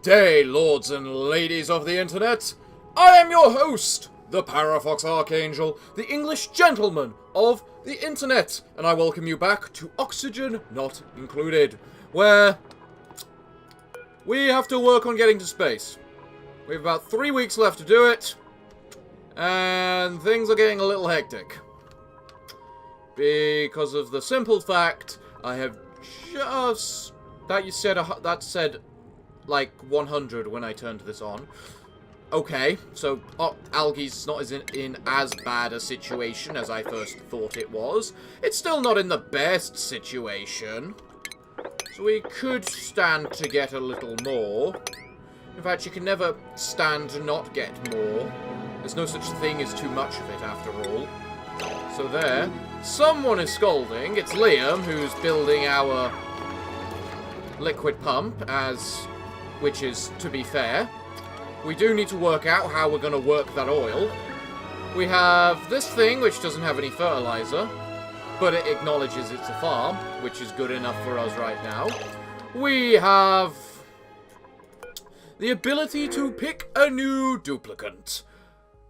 day, lords and ladies of the internet. I am your host, the Parafox Archangel, the English gentleman of the internet, and I welcome you back to Oxygen Not Included, where we have to work on getting to space. We have about 3 weeks left to do it, and things are getting a little hectic. Because of the simple fact, I have just... That said like 100 when I turned this on. Okay, so algae's not in as bad a situation as I first thought it was. It's still not in the best situation. So we could stand to get a little more. In fact, you can never stand to not get more. There's no such thing as too much of it, after all. So there. Someone is scolding. It's Liam, who's building our liquid pump, which is, to be fair. We do need to work out how we're going to work that oil. We have this thing, which doesn't have any fertilizer, but it acknowledges it's a farm, which is good enough for us right now. We have the ability to pick a new duplicant.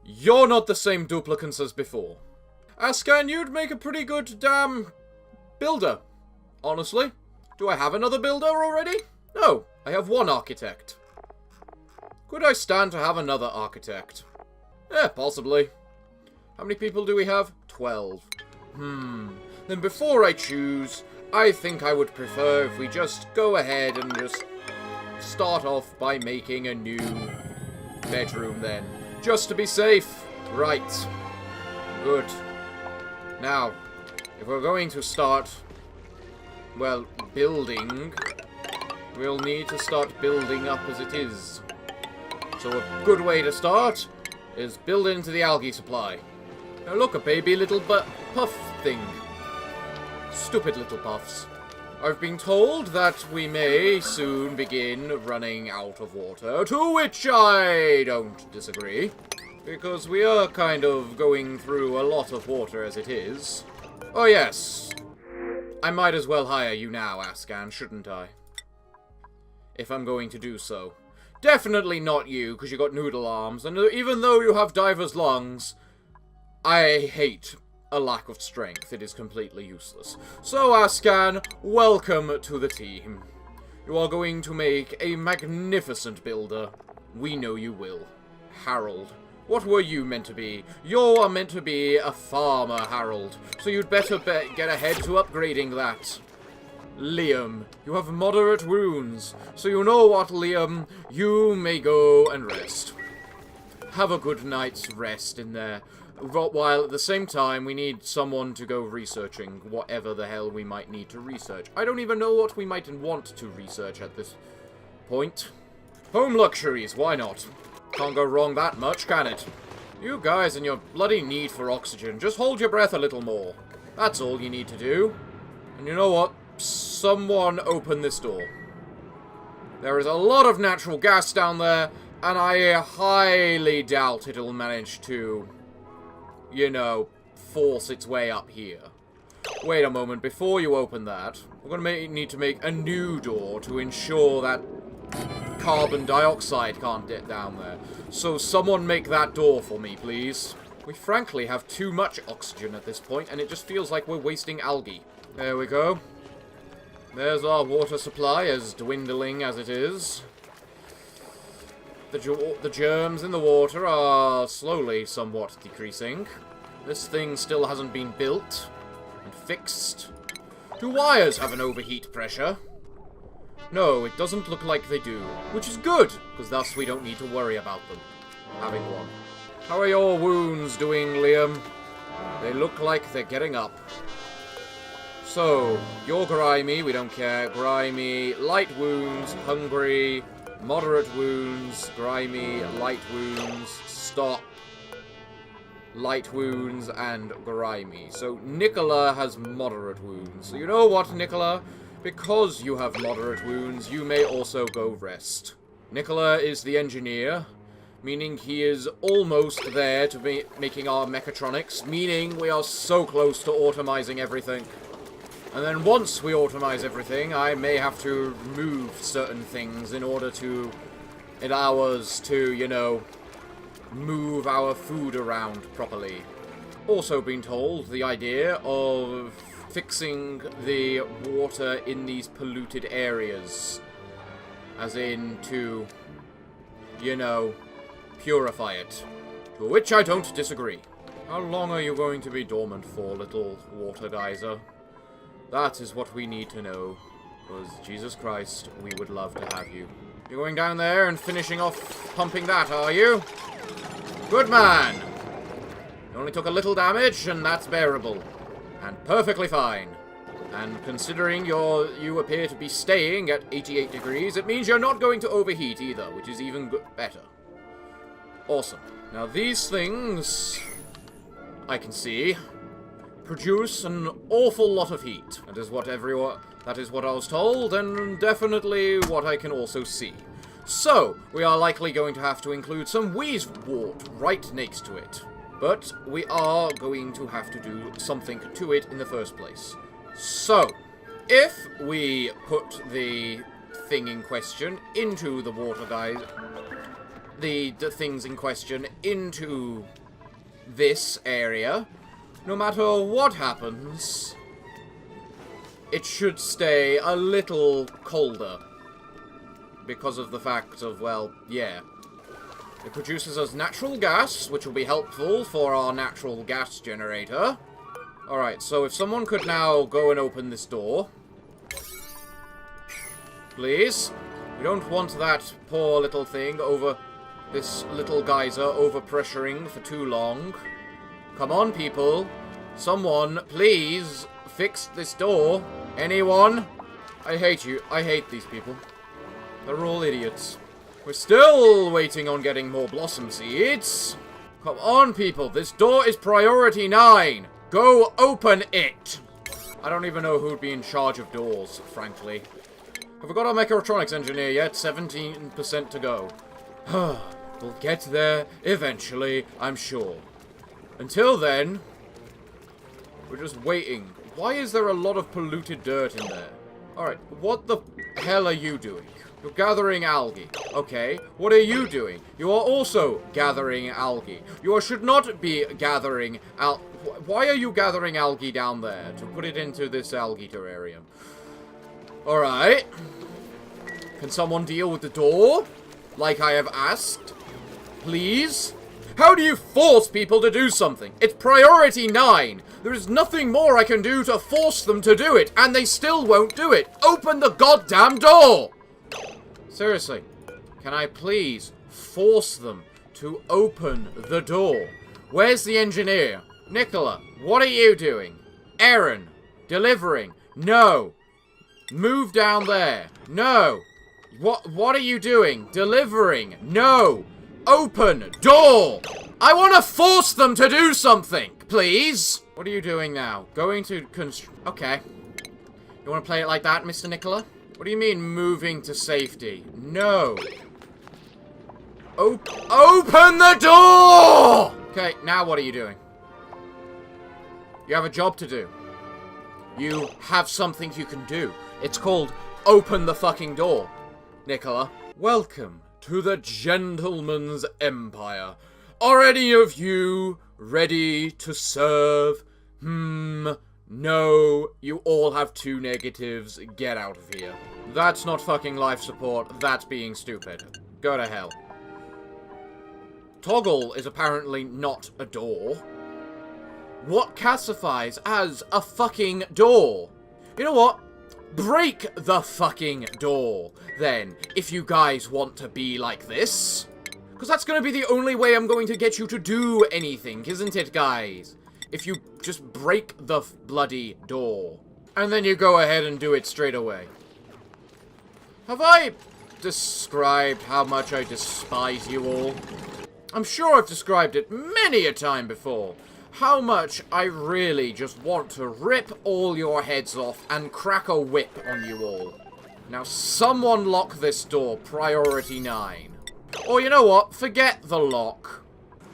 You're not the same duplicants as before. Ascan, you'd make a pretty good damn builder, honestly. Do I have another builder already? No, I have one architect. Could I stand to have another architect? Possibly. How many people do we have? 12. Then before I choose, I think I would prefer if we just go ahead and just start off by making a new bedroom then. Just to be safe. Right. Good. Now, if we're going to start, well, building, we'll need to start building up as it is. So a good way to start is build into the algae supply. Now look, a baby little puff thing. Stupid little puffs. I've been told that we may soon begin running out of water, to which I don't disagree. Because we are kind of going through a lot of water as it is. Oh yes. I might as well hire you now, Ascan, shouldn't I? If I'm going to do so. Definitely not you, because you got noodle arms, and even though you have diver's lungs, I hate a lack of strength. It is completely useless. So, Ascan, welcome to the team. You are going to make a magnificent builder. We know you will. Harold. What were you meant to be? You are meant to be a farmer, Harold. So you'd better get ahead to upgrading that. Liam, you have moderate wounds. So you know what, Liam? You may go and rest. Have a good night's rest in there. While at the same time, we need someone to go researching whatever the hell we might need to research. I don't even know what we might want to research at this point. Home luxuries, why not? Can't go wrong that much, can it? You guys and your bloody need for oxygen. Just hold your breath a little more. That's all you need to do. And you know what? Someone open this door. There is a lot of natural gas down there, and I highly doubt it'll manage to, you know, force its way up here. Wait a moment, before you open that, we're going to need to make a new door to ensure that carbon dioxide can't get down there. So someone make that door for me, please. We frankly have too much oxygen at this point, and it just feels like we're wasting algae. There we go. There's our water supply, as dwindling as it is. The germs in the water are slowly somewhat decreasing. This thing still hasn't been built and fixed. Do wires have an overheat pressure? No, it doesn't look like they do. Which is good, because thus we don't need to worry about them having one. How are your wounds doing, Liam? They look like they're getting up. So, you're grimy, we don't care. Grimy, light wounds, hungry, moderate wounds, grimy, light wounds, stop, light wounds, and grimy. So, Nicola has moderate wounds. So, you know what, Nicola? Because you have moderate wounds, you may also go rest. Nicola is the engineer, meaning he is almost there to be making our mechatronics, meaning we are so close to automizing everything. And then once we automize everything, I may have to remove certain things in order to allow us to, you know, move our food around properly. Also been told the idea of fixing the water in these polluted areas. As in to, you know, purify it. To which I don't disagree. How long are you going to be dormant for, little water geyser? That is what we need to know. Because, Jesus Christ, we would love to have you. You're going down there and finishing off pumping that, are you? Good man! You only took a little damage, and that's bearable. And perfectly fine. And considering you appear to be staying at 88 degrees, it means you're not going to overheat either, which is even better. Awesome. Now these things, I can see, produce an awful lot of heat. That is what I was told, and definitely what I can also see. So, we are likely going to have to include some wheezewort right next to it. But we are going to have to do something to it in the first place. So, if we put the thing in question into the water guys, the things in question into this area, no matter what happens, it should stay a little colder. Because of the fact of, well, yeah. It produces us natural gas, which will be helpful for our natural gas generator. Alright, so if someone could now go and open this door. Please. We don't want that poor little thing over... this little geyser overpressuring for too long. Come on, people. Someone, please, fix this door. Anyone? I hate you. I hate these people. They're all idiots. We're still waiting on getting more blossom seeds. Come on, people. This door is priority 9. Go open it. I don't even know who'd be in charge of doors, frankly. Have we got our mechatronics engineer yet? 17% to go. We'll get there eventually, I'm sure. Until then, we're just waiting. Why is there a lot of polluted dirt in there? Alright, what the hell are you doing? You're gathering algae. Okay, what are you doing? You are also gathering algae. You should not be gathering Why are you gathering algae down there to put it into this algae terrarium? Alright. Can someone deal with the door? Like I have asked? Please? How do you force people to do something? It's priority 9. There is nothing more I can do to force them to do it, and they still won't do it. Open the goddamn door! Seriously, can I please force them to open the door? Where's the engineer? Nicola, what are you doing? Aaron, delivering. No. Move down there. No. What are you doing? Delivering. No. Open door. I want to force them to do something, please. What are you doing now? Going to okay. You want to play it like that, Mr. Nicola? What do you mean moving to safety? No. Open the door! Okay, now what are you doing? You have a job to do. You have something you can do. It's called open the fucking door, Nicola. Welcome to the Gentleman's Empire. Are any of you ready to serve? No, you all have 2 negatives. Get out of here. That's not fucking life support. That's being stupid. Go to hell. Toggle is apparently not a door. What classifies as a fucking door? You know what? Break the fucking door, then, if you guys want to be like this. Because that's going to be the only way I'm going to get you to do anything, isn't it, guys? If you just break the bloody door. And then you go ahead and do it straight away. Have I described how much I despise you all? I'm sure I've described it many a time before. How much I really just want to rip all your heads off and crack a whip on you all. Now someone lock this door, priority 9. Or you know what, forget the lock.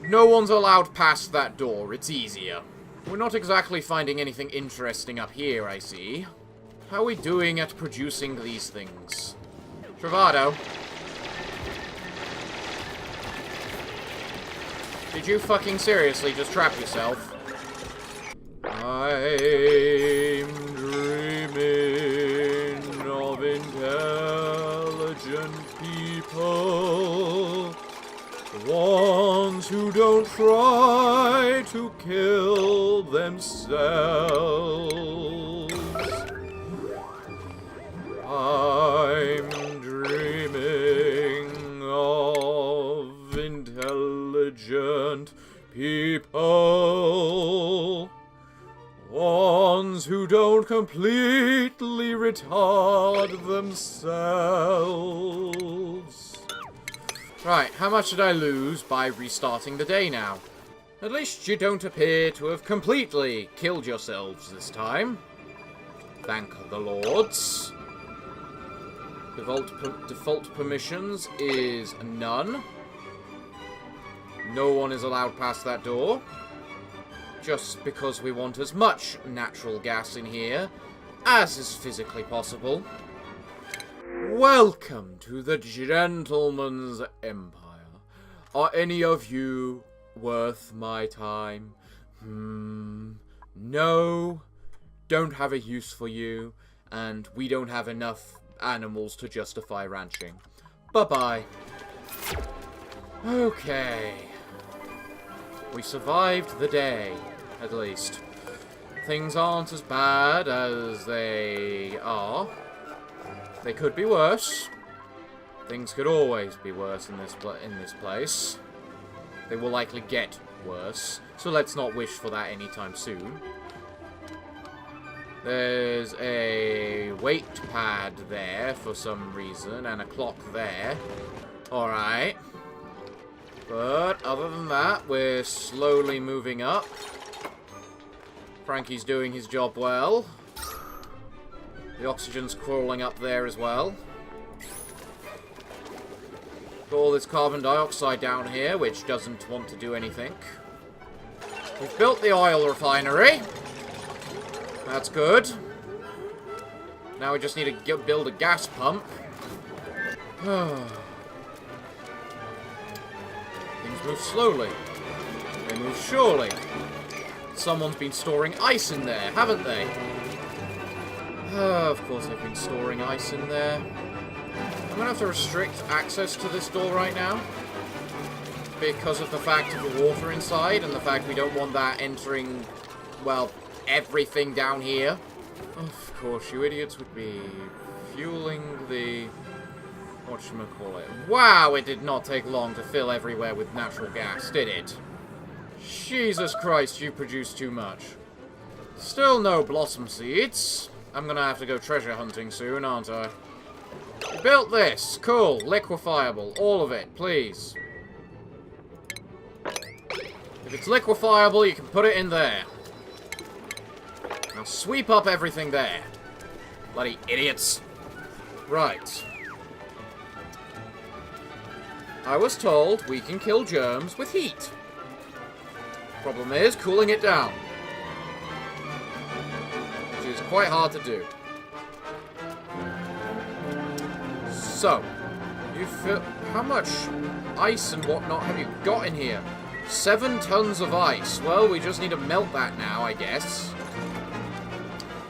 No one's allowed past that door, it's easier. We're not exactly finding anything interesting up here, I see. How are we doing at producing these things? Travado. Did you fucking seriously just trap yourself? I'm dreaming of intelligent people. Ones who don't try to kill themselves. I'm dreaming of intelligent people. Ones who don't completely retard themselves. Right, how much did I lose by restarting the day now? At least you don't appear to have completely killed yourselves this time. Thank the lords. Default permissions is none. No one is allowed past that door. Just because we want as much natural gas in here as is physically possible. Welcome to the Gentleman's Empire. Are any of you worth my time? No. Don't have a use for you. And we don't have enough animals to justify ranching. Bye-bye. Okay. We survived the day, at least. Things aren't as bad as they are. They could be worse. Things could always be worse in this place. They will likely get worse, so let's not wish for that anytime soon. There's a weight pad there for some reason, and a clock there. Alright. But other than that, we're slowly moving up. Frankie's doing his job well. The oxygen's crawling up there as well. Got all this carbon dioxide down here, which doesn't want to do anything. We've built the oil refinery. That's good. Now we just need to build a gas pump. Things move slowly. They move surely. Someone's been storing ice in there, haven't they? Of course they've been storing ice in there. I'm going to have to restrict access to this door right now. Because of the fact of the water inside and the fact we don't want that entering, well, everything down here. Of course, you idiots would be fueling the... whatchamacallit. Wow, it did not take long to fill everywhere with natural gas, did it? Jesus Christ, you produced too much. Still no blossom seeds. I'm gonna have to go treasure hunting soon, aren't I? Built this. Cool. Liquefiable. All of it, please. If it's liquefiable, you can put it in there. Now sweep up everything there. Bloody idiots. Right. I was told we can kill germs with heat. Problem is cooling it down. Which is quite hard to do. So, you feel... how much ice and whatnot have you got in here? 7 tons of ice. Well, we just need to melt that now, I guess.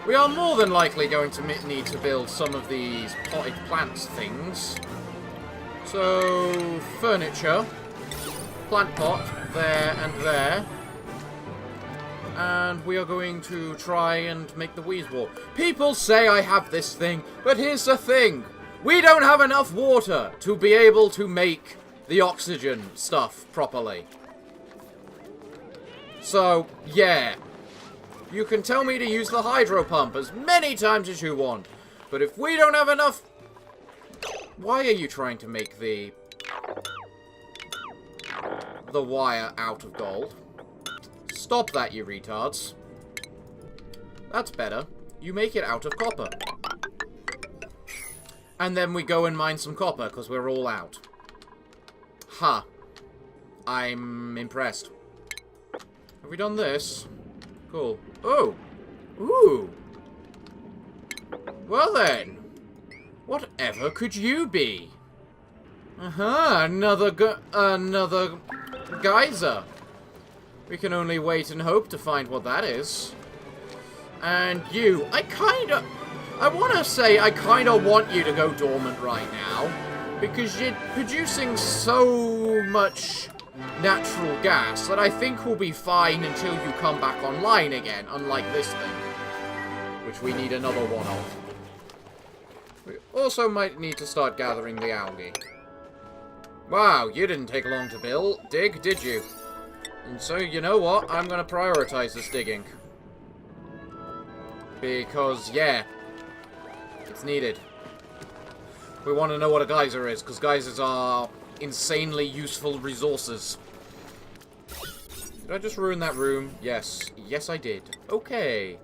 We are more than likely going to need to build some of these potted plants things. So, furniture. Plant pot. There and there. And we are going to try and make the wheeze wall. People say I have this thing, but here's the thing. We don't have enough water to be able to make the oxygen stuff properly. So, yeah. You can tell me to use the hydro pump as many times as you want. But if we don't have enough... Why are you trying to make the wire out of gold? Stop that, you retards. That's better. You make it out of copper. And then we go and mine some copper, because we're all out. Ha. I'm impressed. Have we done this? Cool. Oh! Ooh! Well then. Whatever could you be? Another geyser. We can only wait and hope to find what that is. And you, I want to say I kind of want you to go dormant right now. Because you're producing so much natural gas that I think we'll be fine until you come back online again, unlike this thing. Which we need another one of. We also might need to start gathering the algae. Wow, you didn't take long to dig, did you? And so, you know what? I'm going to prioritize this digging. Because, yeah, it's needed. We want to know what a geyser is, because geysers are insanely useful resources. Did I just ruin that room? Yes. Yes, I did. Okay.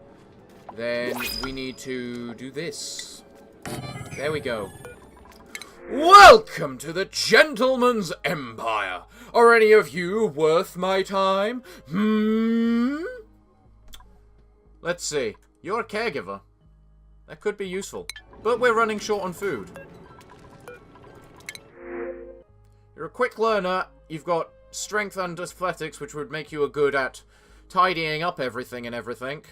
Then we need to do this. There we go. Welcome to the Gentleman's Empire. Are any of you worth my time? Let's see. You're a caregiver. That could be useful. But we're running short on food. You're a quick learner. You've got strength and athletics, which would make you good at tidying up everything and everything.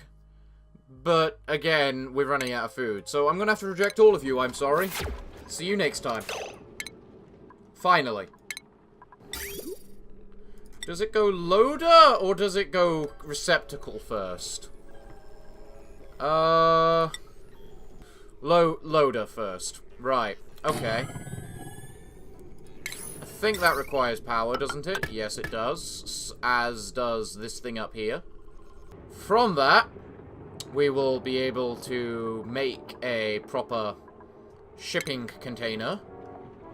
But, again, we're running out of food. So I'm going to have to reject all of you, I'm sorry. See you next time. Finally. Does it go loader, or does it go receptacle first? Loader first. Right. Okay. I think that requires power, doesn't it? Yes, it does. As does this thing up here. From that, we will be able to make a proper shipping container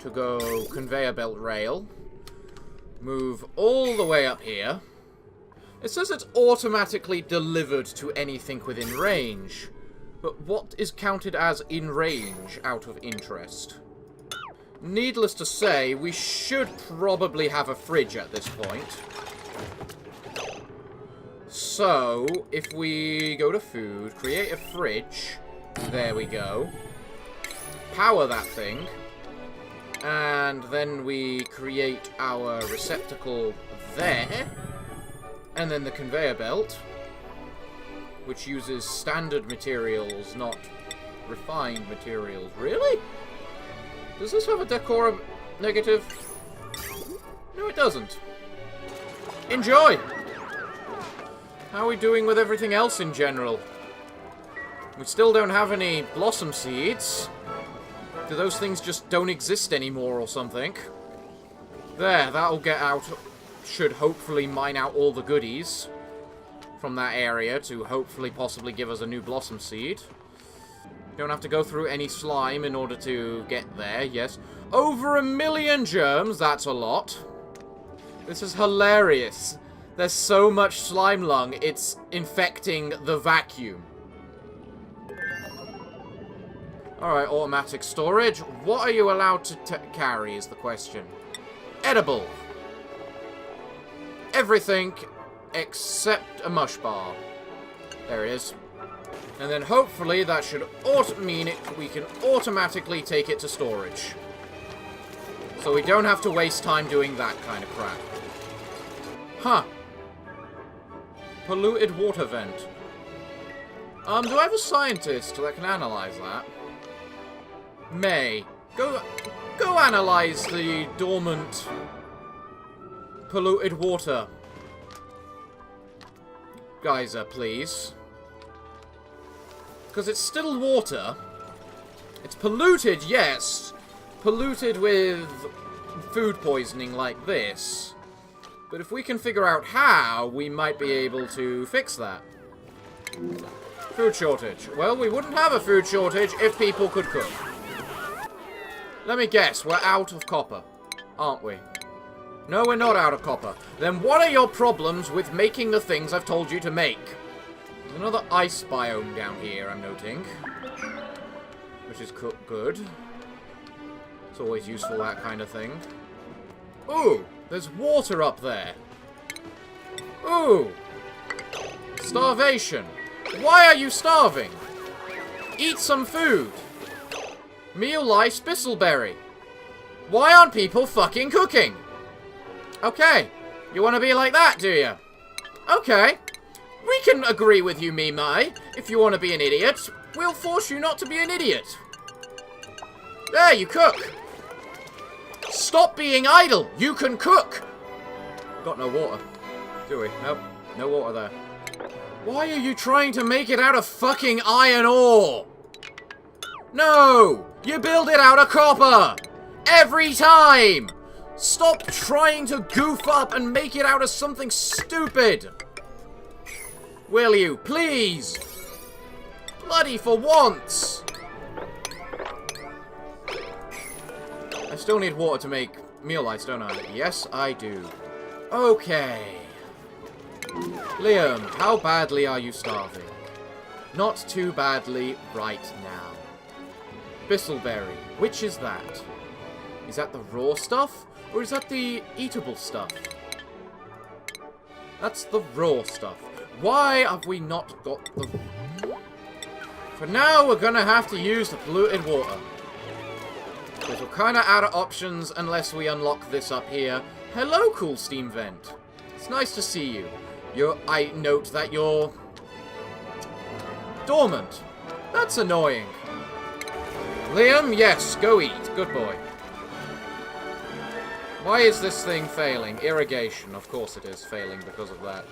to go conveyor belt rail. Move all the way up here. It says it's automatically delivered to anything within range. But what is counted as in range out of interest? Needless to say, we should probably have a fridge at this point. So, if we go to food, create a fridge, there we go. Power that thing. And then we create our receptacle there. And then the conveyor belt, which uses standard materials, not refined materials. Really? Does this have a decor negative? No, it doesn't. Enjoy! How are we doing with everything else in general? We still don't have any blossom seeds. Do those things just don't exist anymore or something? There, that'll get out. Should hopefully mine out all the goodies from that area to hopefully possibly give us a new blossom seed. Don't have to go through any slime in order to get there, yes. Over 1 million germs, that's a lot. This is hilarious. There's so much slime lung, it's infecting the vacuum. Alright, automatic storage. What are you allowed to carry is the question. Edible. Everything except a mush bar. There it is. And then hopefully that should mean we can automatically take it to storage. So we don't have to waste time doing that kind of crap. Huh. Polluted water vent. Do I have a scientist that can analyze that? May. Go analyze the dormant polluted water geyser, please. Because it's still water. It's polluted, yes. Polluted with food poisoning like this. But if we can figure out how, we might be able to fix that. Food shortage. Well, we wouldn't have a food shortage if people could cook. Let me guess, we're out of copper, aren't we? No, we're not out of copper. Then what are your problems with making the things I've told you to make? There's another ice biome down here, I'm noting. Which is good. It's always useful, that kind of thing. Ooh, there's water up there. Ooh. Starvation. Why are you starving? Eat some food. Meal lice Bistleberry. Why aren't people fucking cooking? Okay. You want to be like that, do you? Okay. We can agree with you, Mimai. If you want to be an idiot, we'll force you not to be an idiot. There, you cook. Stop being idle. You can cook. Got no water, do we? Nope. No water there. Why are you trying to make it out of fucking iron ore? No! You build it out of copper! Every time! Stop trying to goof up and make it out of something stupid! Will you, please? Bloody for once! I still need water to make meal ice, don't I? Yes, I do. Okay. Liam, how badly are you starving? Not too badly right now. Bristleberry, which is that? Is that the raw stuff? Or is that the eatable stuff? That's the raw stuff. Why have we not got the... For now, we're gonna have to use the polluted water. Because we're kinda out of options unless we unlock this up here. Hello, cool steam vent. It's nice to see you. I note that you're... dormant. That's annoying. Liam, yes, go eat. Good boy. Why is this thing failing? Irrigation. Of course it is failing because of that.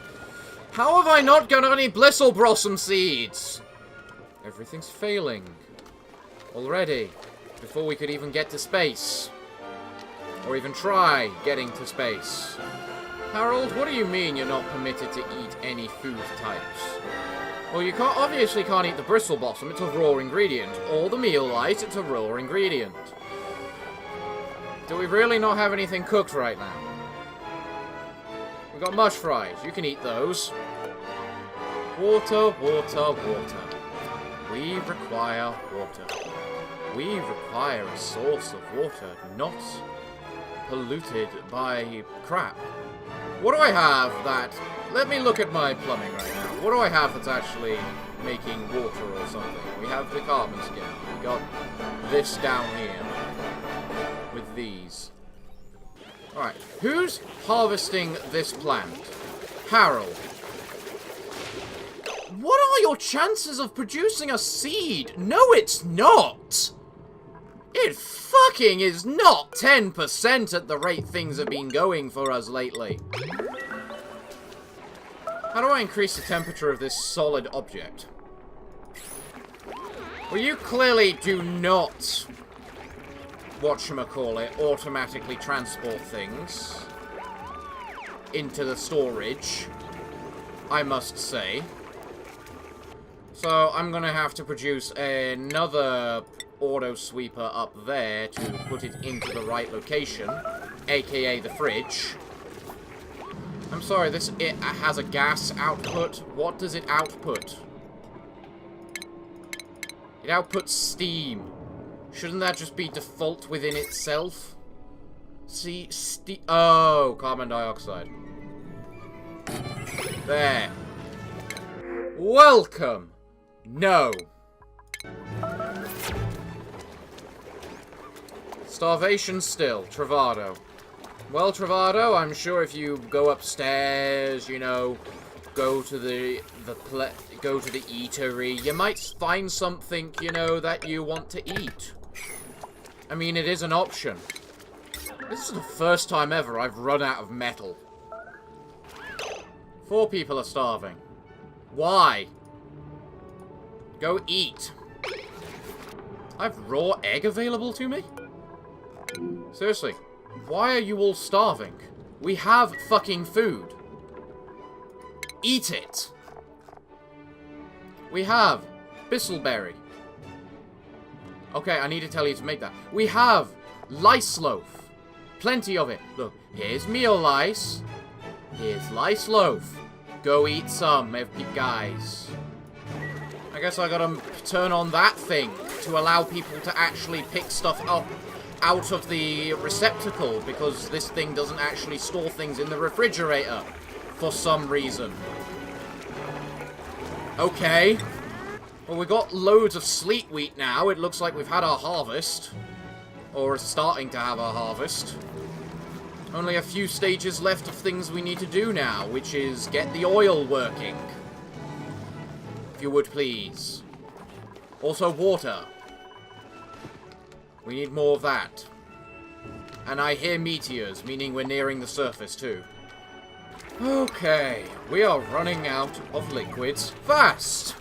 How have I not got any Blistle Blossom seeds? Everything's failing. Already. Before we could even get to space. Or even try getting to space. Harold, what do you mean you're not permitted to eat any food types? Well, you obviously can't eat the bristle blossom, it's a raw ingredient. Or the meal ice, it's a raw ingredient. Do we really not have anything cooked right now? We've got mush fries, you can eat those. Water, water, water. We require water. We require a source of water, not polluted by crap. What do I have that... Let me look at my plumbing right now. What do I have that's actually making water or something? We have the carbon skin. We got this down here. With these. Alright. Who's harvesting this plant? Harold. What are your chances of producing a seed? No, it's not! It fucking is not 10% at the rate things have been going for us lately. How do I increase the temperature of this solid object? Well, you clearly do not, whatchamacallit, automatically transport things into the storage, I must say. So, I'm gonna have to produce another auto sweeper up there to put it into the right location, aka the fridge. I'm sorry, it has a gas output. What does it output? It outputs steam. Shouldn't that just be default within itself? See, oh, carbon dioxide. There. Welcome. No. Starvation still. Travado. Well, Travado, I'm sure if you go upstairs, you know, go to the eatery, you might find something, you know, that you want to eat. I mean, it is an option. This is the first time ever I've run out of metal. 4 people are starving. Why? Go eat. I have raw egg available to me? Seriously, why are you all starving? We have fucking food. Eat it. We have Bristleberry. Okay, I need to tell you to make that. We have lice loaf. Plenty of it. Look, here's meal lice. Here's lice loaf. Go eat some, guys. I guess I gotta turn on that thing to allow people to actually pick stuff up out of the receptacle, because this thing doesn't actually store things in the refrigerator for some reason. Okay. Well, we got loads of sleet wheat now. It looks like we've had our harvest. Or starting to have our harvest. Only a few stages left of things we need to do now, which is get the oil working. If you would please. Also water. We need more of that. And I hear meteors, meaning we're nearing the surface too. Okay, we are running out of liquids fast.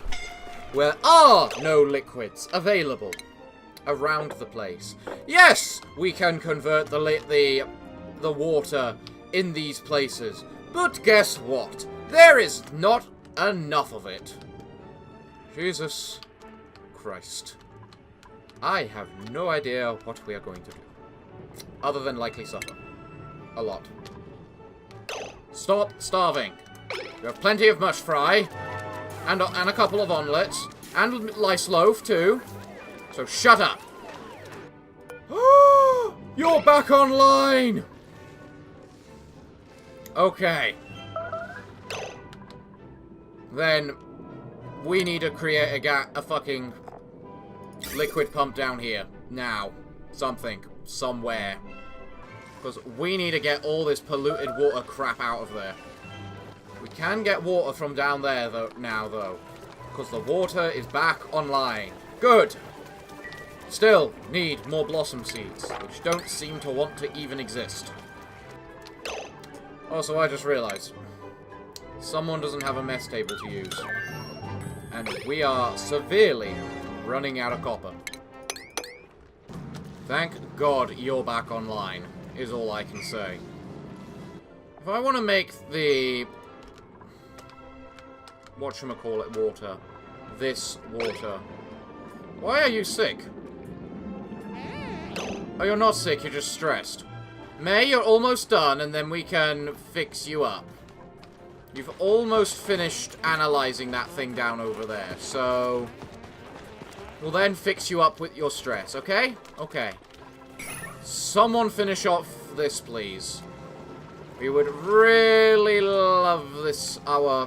There are no liquids available around the place. Yes, we can convert the water in these places. But guess what? There is not enough of it. Jesus Christ. I have no idea what we are going to do. Other than likely suffer. A lot. Stop starving. You have plenty of mush fry. And a couple of omelettes. And lice loaf, too. So shut up. You're back online! Okay. Then, we need to create a fucking liquid pump down here. Now. Something. Somewhere. Because we need to get all this polluted water crap out of there. We can get water from down there though. Because the water is back online. Good! Still need more blossom seeds, which don't seem to want to even exist. Also, I just realized. Someone doesn't have a mess table to use. And we are severely running out of copper. Thank God you're back online, is all I can say. If I want to make the... whatchamacallit water. This water. Why are you sick? Oh, you're not sick, you're just stressed. May, you're almost done, and then we can fix you up. You've almost finished analyzing that thing down over there, so... we'll then fix you up with your stress, okay? Okay. Someone finish off this, please. We would really love this, our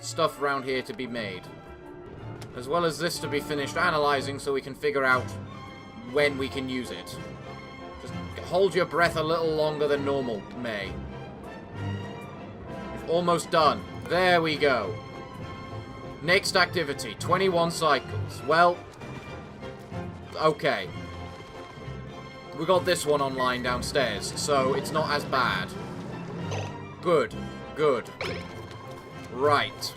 stuff around here to be made. As well as this to be finished analyzing so we can figure out when we can use it. Just hold your breath a little longer than normal, May. We've almost done. There we go. Next activity, 21 cycles. Well, okay. We got this one online downstairs, so it's not as bad. Good. Good. Right.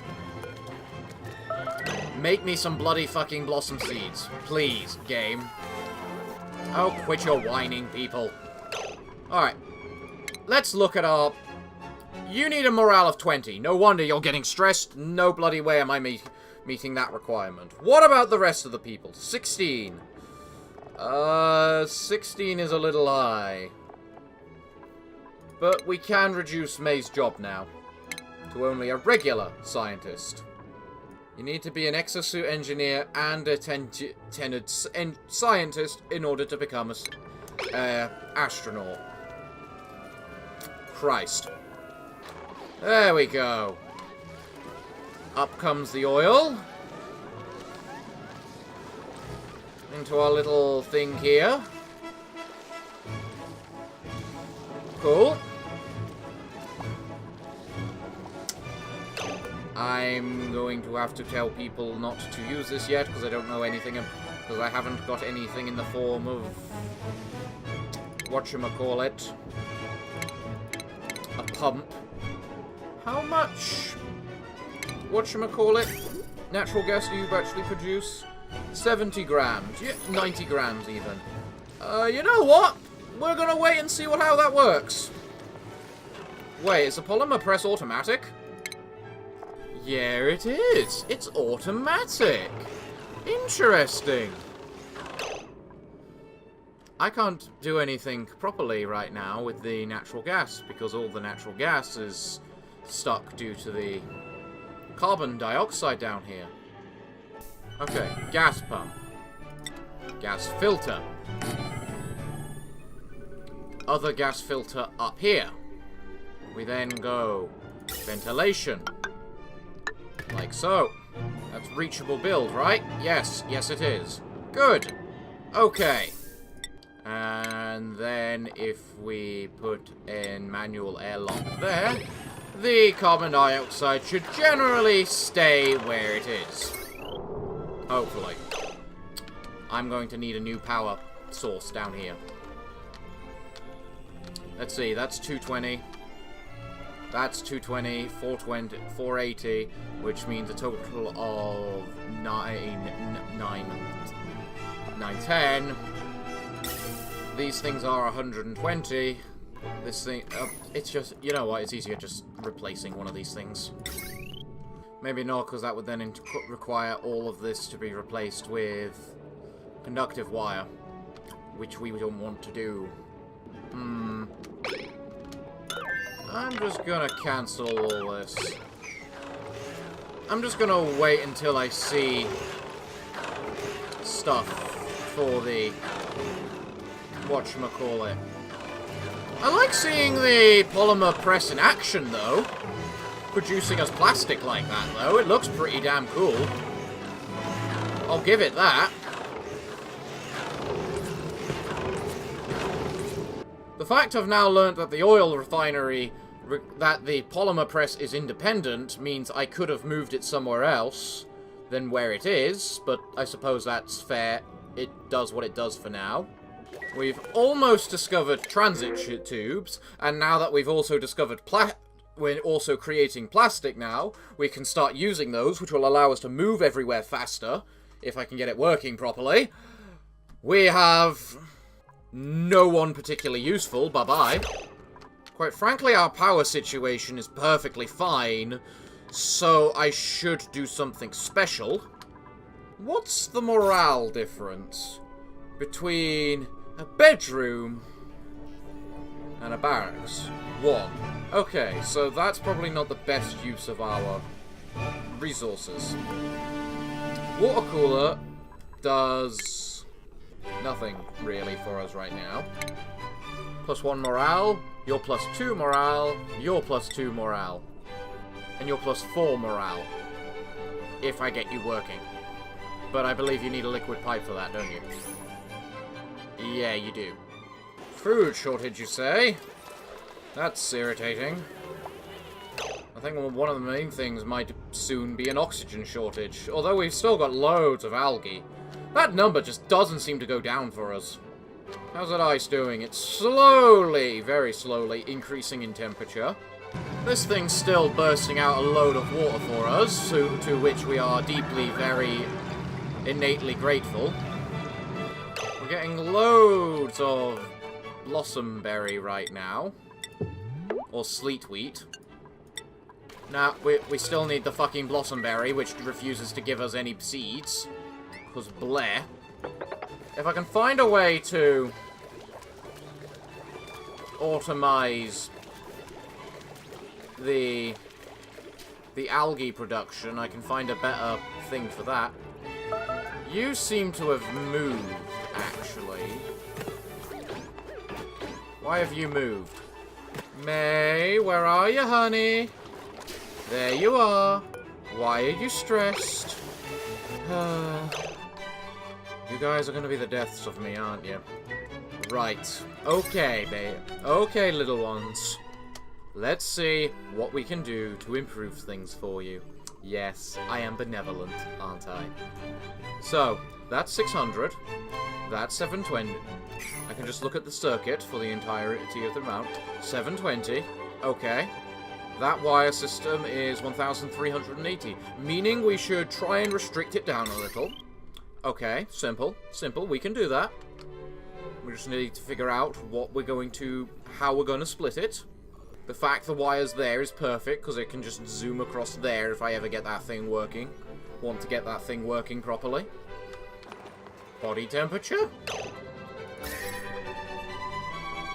Make me some bloody fucking blossom seeds. Please, game. Oh, quit your whining, people. Alright. Let's look at our... You need a morale of 20. No wonder you're getting stressed. No bloody way am I meeting that requirement. What about the rest of the people? 16. 16 is a little high. But we can reduce May's job now to only a regular scientist. You need to be an exosuit engineer and a tenured scientist in order to become a astronaut. Christ. There we go. Up comes the oil. Into our little thing here. Cool. I'm going to have to tell people not to use this yet, because I don't know anything, because I haven't got anything in the form of... whatchamacallit. A pump. How much... whatchamacallit? Natural gas do you actually produce? 70 grams. Yeah, 90 grams even. You know what? We're gonna wait and see how that works. Wait, is the polymer press automatic? Yeah, it is. It's automatic. Interesting. I can't do anything properly right now with the natural gas, because all the natural gas is stuck due to the carbon dioxide down here. Okay, gas pump. Gas filter. Other gas filter up here. We then go ventilation. Like so. That's reachable build, right? Yes. Yes, it is. Good. Okay. And And then if we put in manual airlock there, the carbon dioxide should generally stay where it is. Hopefully. I'm going to need a new power source down here. Let's see, that's 220. That's 220, 420, 480, which means a total of 910. These things are 120. This thing, it's just, you know what, it's easier just replacing one of these things. Maybe not, because that would then require all of this to be replaced with conductive wire, which we don't want to do. I'm just gonna cancel all this. I'm just gonna wait until I see stuff for the whatchamacallit. I like seeing the polymer press in action, though. Producing us plastic like that, though. It looks pretty damn cool. I'll give it that. The fact I've now learnt that the oil refinery, that the polymer press is independent, means I could have moved it somewhere else than where it is, but I suppose that's fair. It does what it does for now. We've almost discovered transit tubes, and now that we've also discovered we're also creating plastic now, we can start using those, which will allow us to move everywhere faster, if I can get it working properly. We have no one particularly useful, bye-bye. Quite frankly, our power situation is perfectly fine, so I should do something special. What's the morale difference between a bedroom and a barracks? 1. Okay, so that's probably not the best use of our resources. Water cooler does nothing really for us right now. +1 morale, you're +2 morale, you're +2 morale. And you're +4 morale. If I get you working. But I believe you need a liquid pipe for that, don't you? Yeah, you do. Food shortage, you say? That's irritating. I think one of the main things might soon be an oxygen shortage. Although we've still got loads of algae. That number just doesn't seem to go down for us. How's that ice doing? It's slowly, very slowly, increasing in temperature. This thing's still bursting out a load of water for us, to which we are deeply, very innately grateful. We're getting loads of blossomberry right now. Or sleetwheat. Now, we still need the fucking blossomberry, which refuses to give us any seeds. Because bleh. If I can find a way to automize the algae production, I can find a better thing for that. You seem to have moved, actually. Why have you moved? May, where are you, honey? There you are. Why are you stressed? You guys are going to be the deaths of me, aren't you? Right. Okay, babe. Okay, little ones. Let's see what we can do to improve things for you. Yes, I am benevolent, aren't I? So, that's 600. That's 720. I can just look at the circuit for the entirety of the amount. 720. Okay. That wire system is 1,380, meaning we should try and restrict it down a little. Okay, simple. Simple, we can do that. We just need to figure out how we're going to split it. The fact the wire's there is perfect, because it can just zoom across there if I ever get that thing working. Want to get that thing working properly. Body temperature?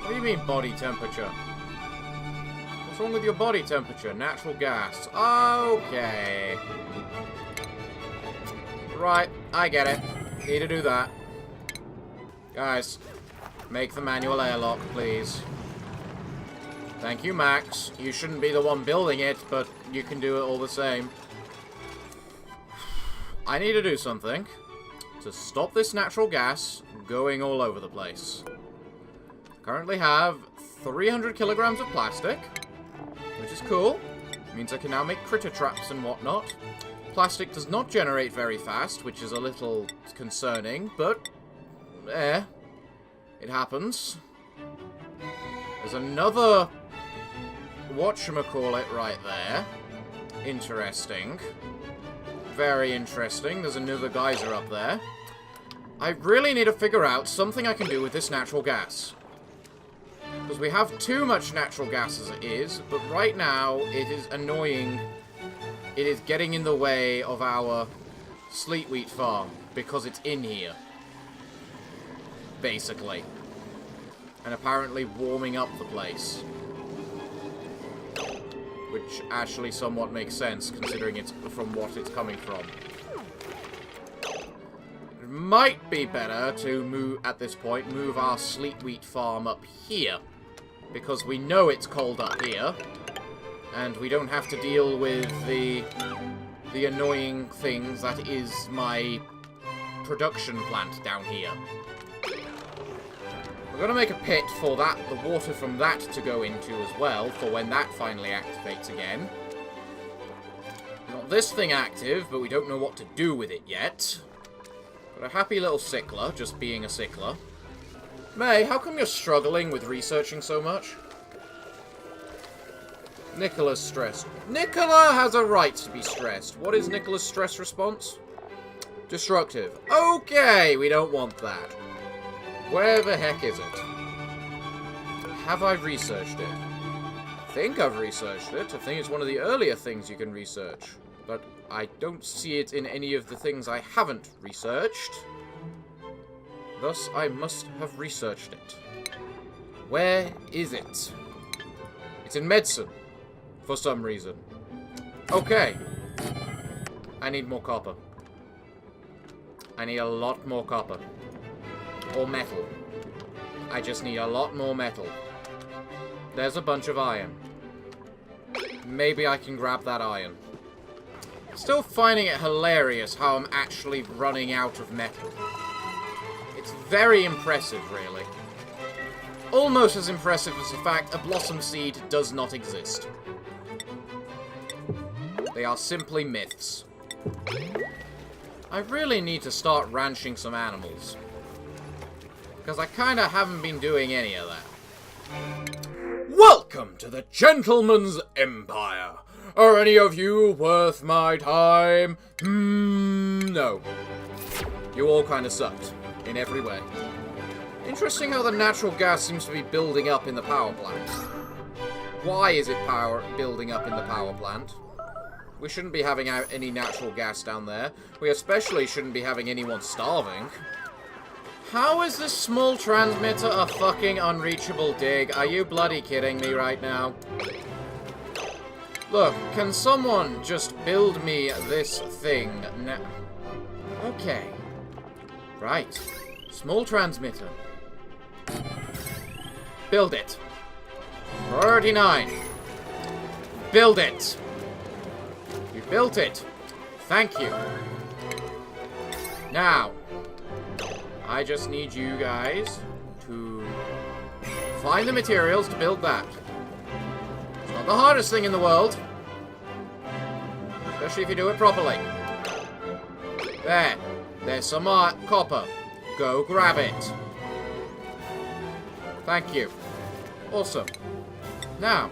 What do you mean, body temperature? What's wrong with your body temperature? Natural gas. Okay. Right, I get it. Need to do that. Guys, make the manual airlock, please. Thank you, Max. You shouldn't be the one building it, but you can do it all the same. I need to do something to stop this natural gas going all over the place. currently have 300 kilograms of plastic, which is cool. Means I can now make critter traps and whatnot. Plastic does not generate very fast, which is a little concerning, but it happens. There's another whatchamacallit right there. Interesting. Very interesting. There's another geyser up there. I really need to figure out something I can do with this natural gas. Because we have too much natural gas as it is, but right now it is annoying. It is getting in the way of our sleet wheat farm, because it's in here. Basically. And apparently warming up the place. Which actually somewhat makes sense, considering it's from what it's coming from. It might be better to move, at this point, move our sleet wheat farm up here. Because we know it's cold up here. And we don't have to deal with the annoying things that is my production plant down here. We're going to make a pit for that, the water from that to go into as well, for when that finally activates again. Got this thing active, but we don't know what to do with it yet. Got a happy little sickler, just being a sickler. May, how come you're struggling with researching so much? Nicola's stressed. Nicola has a right to be stressed. What is Nicola's stress response? Destructive. Okay, we don't want that. Where the heck is it? Have I researched it? I think I've researched it. I think it's one of the earlier things you can research. But I don't see it in any of the things I haven't researched. Thus, I must have researched it. Where is it? It's in medicine. For some reason. Okay. I need more copper. I need a lot more copper. Or metal. I just need a lot more metal. There's a bunch of iron. Maybe I can grab that iron. Still finding it hilarious how I'm actually running out of metal. It's very impressive, really. Almost as impressive as the fact a blossom seed does not exist. They are simply myths. I really need to start ranching some animals. Because I kind of haven't been doing any of that. Welcome to the Gentleman's Empire. Are any of you worth my time? No. You all kind of sucked. In every way. Interesting how the natural gas seems to be building up in the power plant. Why is it building up in the power plant? We shouldn't be having out any natural gas down there. We especially shouldn't be having anyone starving. How is this small transmitter a fucking unreachable dig? Are you bloody kidding me right now? Look, can someone just build me this thing now? Okay. Right. Small transmitter. Build it. Priority 9. Build it. You built it. Thank you. Now, I just need you guys to find the materials to build that. It's not the hardest thing in the world. Especially if you do it properly. There. There's some copper. Go grab it. Thank you. Awesome. Now,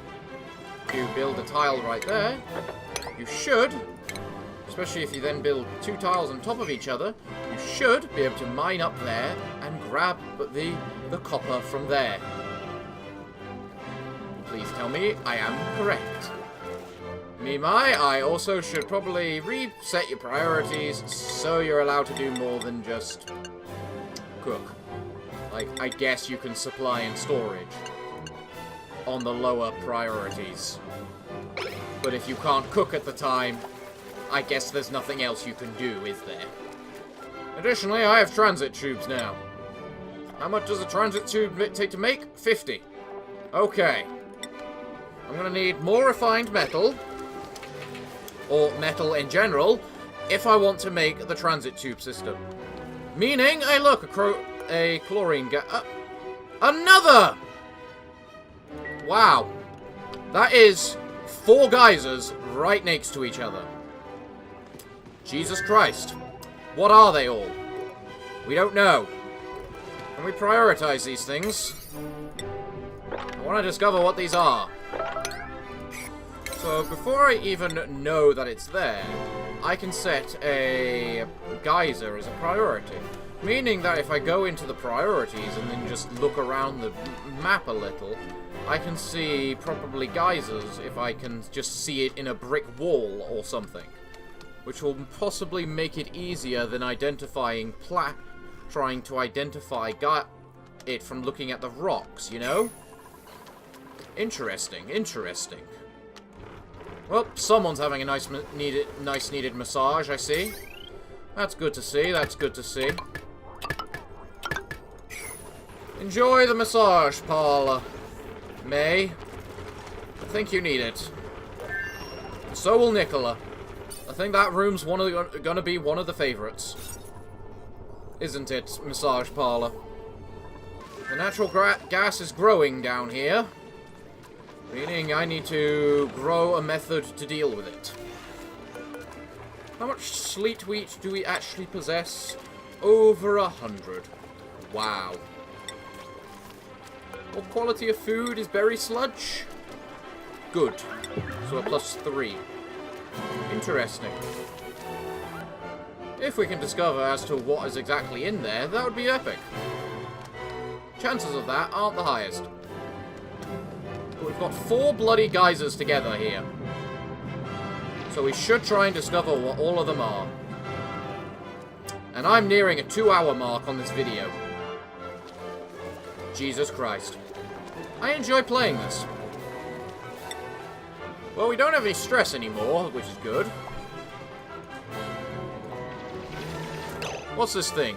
you build a tile right there. You should, especially if you then build 2 tiles on top of each other, you should be able to mine up there and grab the copper from there. Please tell me I am correct. I also should probably reset your priorities so you're allowed to do more than just cook. Like, I guess you can supply and storage on the lower priorities. But if you can't cook at the time, I guess there's nothing else you can do, is there? Additionally, I have transit tubes now. How much does a transit tube take to make? 50. Okay. I'm gonna need more refined metal, or metal in general, if I want to make the transit tube system. Meaning, hey look, a chlorine gas. Another Wow. That is 4 geysers right next to each other. Jesus Christ. What are they all? We don't know. Can we prioritize these things? I want to discover what these are. So, before I even know that it's there, I can set a geyser as a priority. Meaning that if I go into the priorities and then just look around the map a little, I can see probably geysers if I can just see it in a brick wall or something. Which will possibly make it easier than identifying trying to identify it from looking at the rocks, you know? Interesting, interesting. Well, someone's having a nice needed massage, I see. That's good to see, that's good to see. Enjoy the massage parlor, May. I think you need it. So will Nicola. I think that room's gonna be one of the favorites. Isn't it, massage parlor? The natural gas is growing down here. Meaning I need to grow a method to deal with it. How much sleet wheat do we actually possess? Over 100. Wow. What quality of food is berry sludge? Good. So a +3. Interesting. If we can discover as to what is exactly in there, that would be epic. Chances of that aren't the highest. But we've got 4 bloody geysers together here. So we should try and discover what all of them are. And I'm nearing a 2-hour mark on this video. Jesus Christ. I enjoy playing this. Well, we don't have any stress anymore, which is good. What's this thing?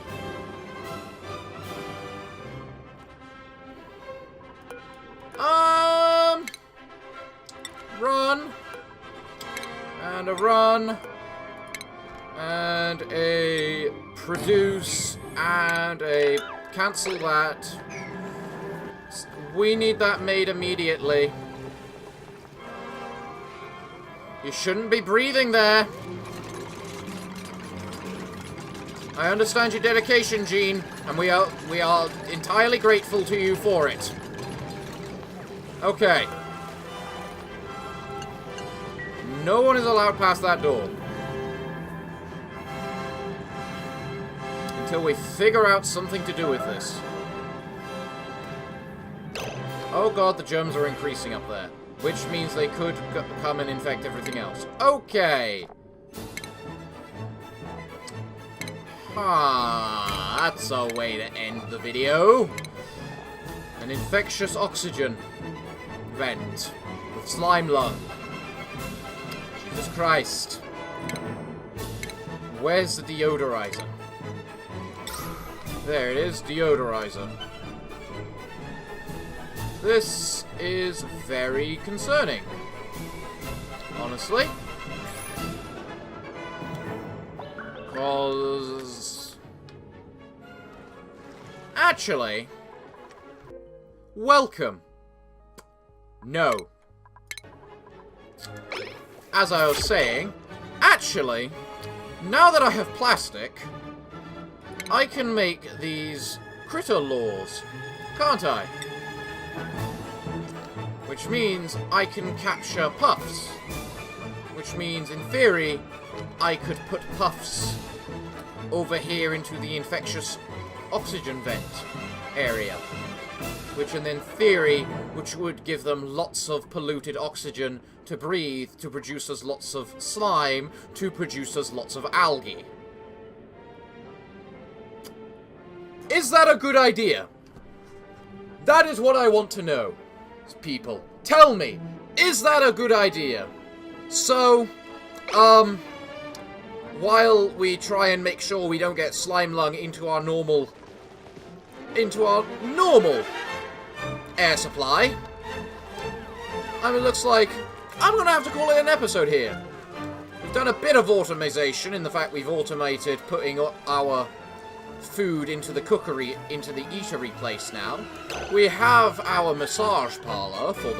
Run. And a run. And a produce. And a cancel that. We need that made immediately. You shouldn't be breathing there. I understand your dedication, Jean, and we are entirely grateful to you for it. Okay. No one is allowed past that door. Until we figure out something to do with this. Oh god, the germs are increasing up there. Which means they could come and infect everything else. Okay. Ah, that's a way to end the video. An infectious oxygen vent with slime lung. Jesus Christ. Where's the deodorizer? There it is, deodorizer. This is very concerning. Honestly. Because... Actually... Welcome. No. As I was saying, actually, now that I have plastic, I can make these critter laws, can't I? Which means I can capture puffs. Which means, in theory, I could put puffs over here into the infectious oxygen vent area. Which, in theory, which would give them lots of polluted oxygen to breathe, to produce us lots of slime, to produce us lots of algae. Is that a good idea? That is what I want to know. People, tell me, is that a good idea? So, while we try and make sure we don't get slime lung into our normal air supply, it looks like I'm gonna have to call it an episode here. We've done a bit of automation in the fact we've automated putting our food into the cookery, into the eatery place now. We have our massage parlor for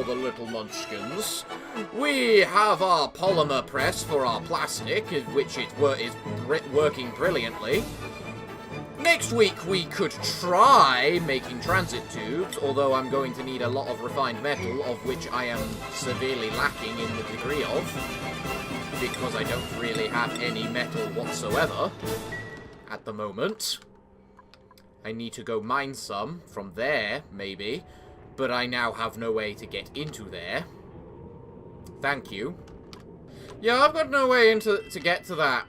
the little munchkins. We have our polymer press for our plastic, which is working brilliantly. Next week we could try making transit tubes, although I'm going to need a lot of refined metal, of which I am severely lacking in the degree of, because I don't really have any metal whatsoever at the moment. I need to go mine some from there, maybe, but I now have no way to get into there. Thank you. Yeah, I've got no way to get to that.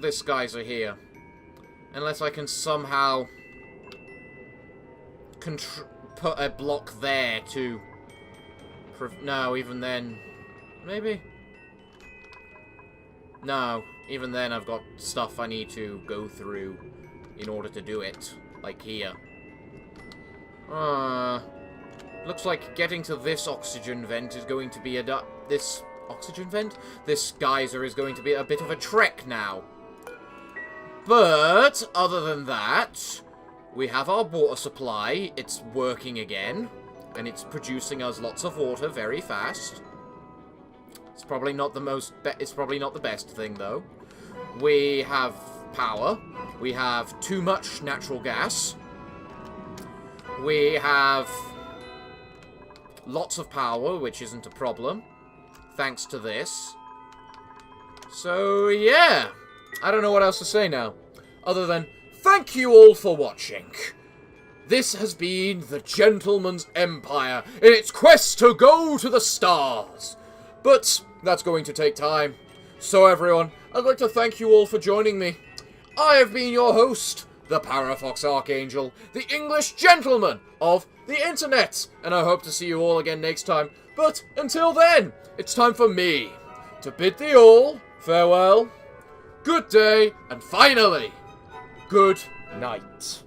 This geyser here. Unless I can somehow put a block there to... No, even then... Maybe? No, even then I've got stuff I need to go through in order to do it. Like here. Looks like getting to this oxygen vent is going to be this oxygen vent? This geyser is going to be a bit of a trek now. But, other than that, we have our water supply. It's working again. And it's producing us lots of water very fast. It's probably not the best thing, though. We have power. We have too much natural gas. We have lots of power, which isn't a problem. Thanks to this. So, yeah. I don't know what else to say now, other than thank you all for watching. This has been the Gentleman's Empire in its quest to go to the stars. But that's going to take time. So everyone, I'd like to thank you all for joining me. I have been your host, the Parafox Archangel, the English gentleman of the internet. And I hope to see you all again next time. But until then, it's time for me to bid thee all farewell. Good day, and finally, good night.